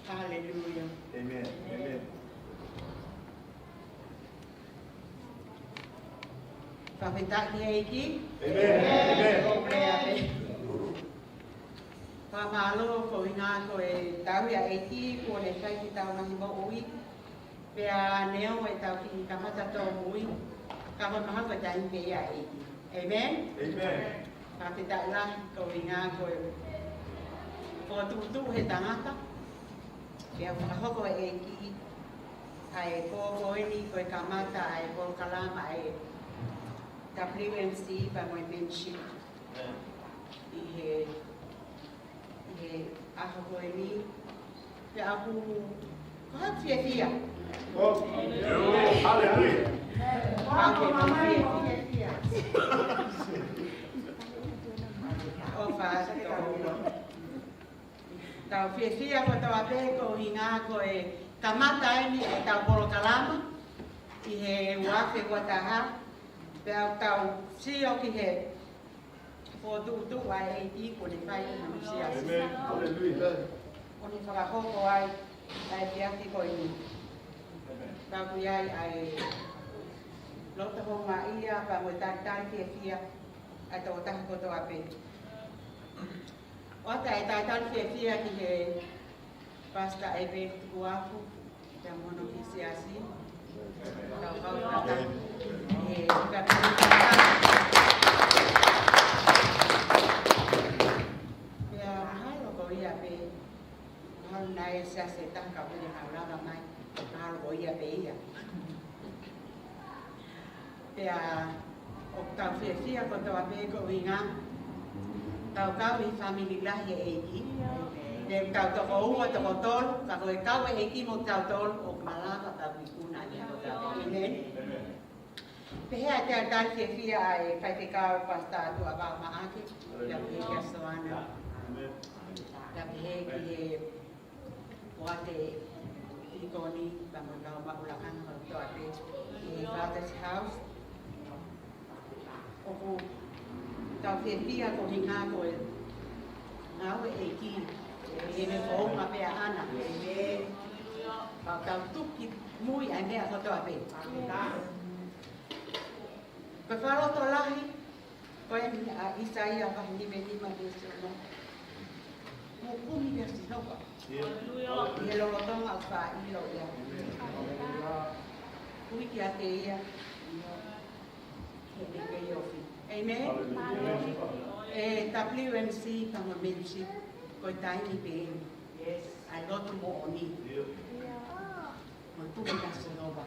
Hallelujah. Amen. Amen. Whawhetaki eiki. Amen. Amen. Whamalo ko inga ko e tau ia eiki ko le whai ki tau mahi mo ui. Pea neo e tau ki kamata tō ui. Ka maha ko tai pe ia eiki. Amen. Amen. Whawhetaki la ko inga ko e ko tutu he tangata. Pea whakahoko e eiki. Ai ko ni ko e kamata ai ko kalama ai WMC pa mo mention i he aho ko ni pe aku ko ha fia Oh, hallelujah. okay fia o fa tau fia ko tau ape ko hinga ko e kamata ni e tau polo kalama i he wafe wataha Pea tau si o ki he fo tu ai e ko le fai na si asi. Amen. Hallelujah. O ni whakahoko ai te aki ko i. Tau kui ai lota honga ia pa mo tai ki e fia ai tau taha koto ape. O tai ki e fia ki he pasta e ve tuafu te mono ki si asi. Tau kau kata. Pea mahalo ko ia pe mahalo na e se ase taka pele haurava mai mahalo ko ia pe ia pea o tau fia ko tau ape ko inga tau kau i family lahi e eiki ne tau toko unga toko tolu ka ko e kau e eiki mo tau tolu o malava tau i kuna ni mo tau amen Pehea te atai ke fia ai kai te kau pasta tu aba maaki ya ke ke soana ya ke ki he wate ikoni pa mo kau ma ula kan ho to ate i father's house oku tau fia ko hinga ko e ngau e ki e me ko ma pe ana e pa tau tuki mui ai me ho to ate Pefaro to lahi, ko e Isaia pa hindi me lima beso no. Mo kumi beso no pa. Ie lo tonga fa ilo ya. Kui ki ate ia. Ke ke yofi. Amen. E WMC pa mo menchi ko tai ni pe. Yes, I got mo oni. Mo tu ka so no ba.